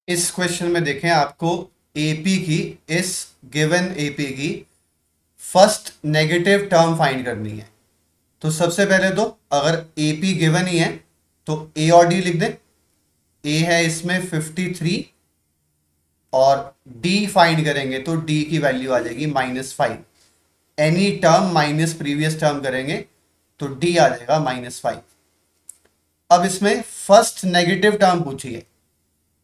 इस क्वेश्चन में देखें, आपको एपी की इस गिवन एपी की फर्स्ट नेगेटिव टर्म फाइंड करनी है। तो सबसे पहले तो अगर एपी गिवन ही है तो ए और डी लिख दें। ए है इसमें 53 और डी फाइंड करेंगे तो डी की वैल्यू आ जाएगी -5। Any term minus previous term करेंगे तो डी आ जाएगा -5। अब इसमें फर्स्ट नेगेटिव टर्म पूछी है,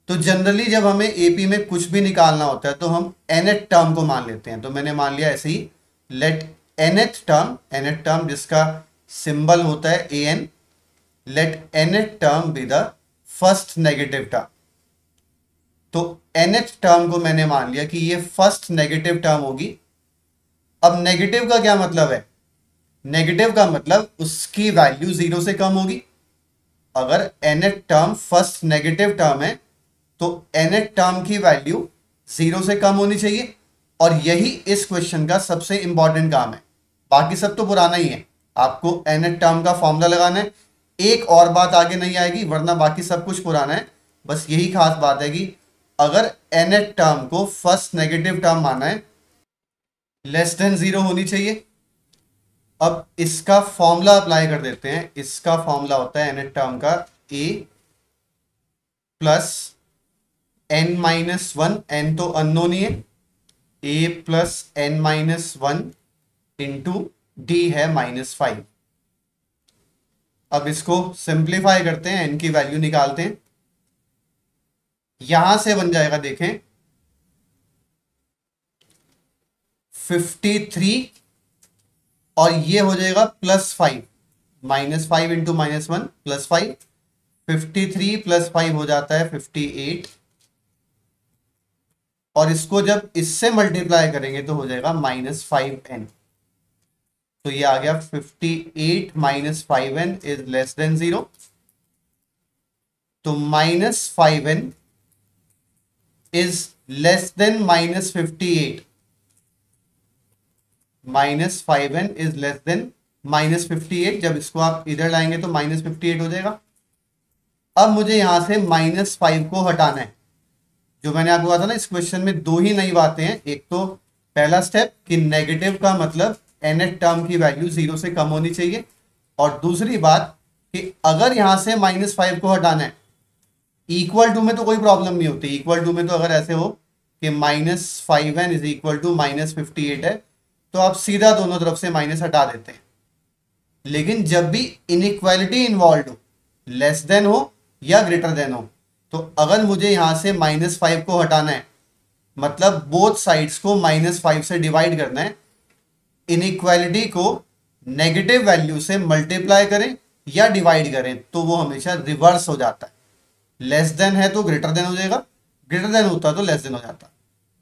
तो जनरली जब हमें एपी में कुछ भी निकालना होता है तो हम nth टर्म को मान लेते हैं। तो मैंने मान लिया ऐसे ही, लेट nth टर्म जिसका सिंबल होता है an, let nth term be the first negative term. तो nth टर्म को मैंने मान लिया कि ये फर्स्ट नेगेटिव टर्म होगी। अब नेगेटिव का क्या मतलब है? नेगेटिव का मतलब उसकी वैल्यू 0 से कम होगी। अगर nth term first negative term है तो nth टर्म की वैल्यू 0 से कम होनी चाहिए, और यही इस क्वेश्चन का सबसे इंपॉर्टेंट काम है। बाकी सब तो पुराना ही है, आपको nth टर्म का फॉर्मूला लगाना है। एक और बात आगे नहीं आएगी, वरना बाकी सब कुछ पुराना है। बस यही खास बात है कि अगर nth टर्म को फर्स्ट नेगेटिव टर्म माना है, लेस देन 0 होनी चाहिए। अब इसका फॉर्मूला अप्लाई कर देते हैं। इसका फॉर्मूला होता है nth टर्म का a प्लस n-1, n तो अननोन ही है, a plus n-1 into D है -5। अब इसको सिंप्लीफाई करते हैं, n की वैल्यू निकालते हैं। यहां से बन जाएगा, देखें 53 और ये हो जाएगा +5, -5 इंटू -1 +5। 53 + 5 हो जाता है 58, और इसको जब इससे मल्टीप्लाई करेंगे तो हो जाएगा -5n। तो ये आ गया 58 - 5n इज लेस देन 0। तो -5n is less than -58। -5n is less than -58। जब इसको आप इधर लाएंगे तो -58 हो जाएगा। अब मुझे यहां से -5 को हटाना है। जो मैंने आपको कहा था ना, इस क्वेश्चन में दो ही नई बातें हैं। एक तो पहला स्टेप कि नेगेटिव का मतलब nth टर्म की वैल्यू 0 से कम होनी चाहिए, और दूसरी बात कि अगर यहां से -5 को हटाना है, इक्वल टू में तो कोई प्रॉब्लम नहीं होती। इक्वल टू में तो अगर ऐसे हो कि -5n इज इक्वल टू -58 है तो आप सीधा दोनों तरफ से माइनस हटा देते हैं। लेकिन जब भी इनइक्वालिटी इन्वॉल्व हो, लेस देन हो या ग्रेटर देन हो, तो अगर मुझे यहां से -5 को हटाना है, मतलब बोथ साइड्स को -5 से डिवाइड करना है, इनइक्वालिटी को नेगेटिव वैल्यू से मल्टीप्लाई करें या डिवाइड करें तो वो हमेशा रिवर्स हो जाता है। लेस देन है तो ग्रेटर देन हो जाएगा, ग्रेटर देन होता तो लेस देन हो जाता।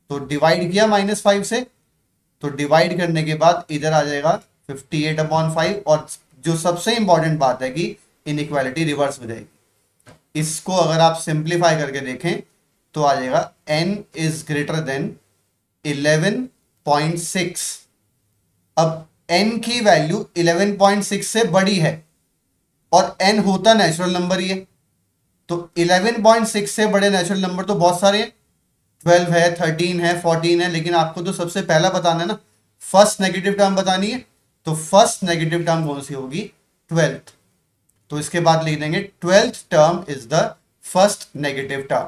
तो डिवाइड किया -5 से, तो डिवाइड करने के बाद इधर आ जाएगा 58/5, और जो सबसे इंपॉर्टेंट बात है कि इनइक्वालिटी रिवर्स हो जाएगी। इसको अगर आप सिंप्लीफाई करके देखें तो आ जाएगा n इज ग्रेटर देन 11.6। अब n की वैल्यू 11.6 से बड़ी है, और n होता नेचुरल नंबर ही है। तो 11.6 से बड़े नेचुरल नंबर तो बहुत सारे हैं, 12 है, 13 है, 14 है, लेकिन आपको तो सबसे पहला बताना है ना, फर्स्ट नेगेटिव टर्म बतानी है। तो फर्स्ट नेगेटिव टर्म कौन सी होगी? 12th। तो इसके बाद लिख देंगे 12th term is the first negative term.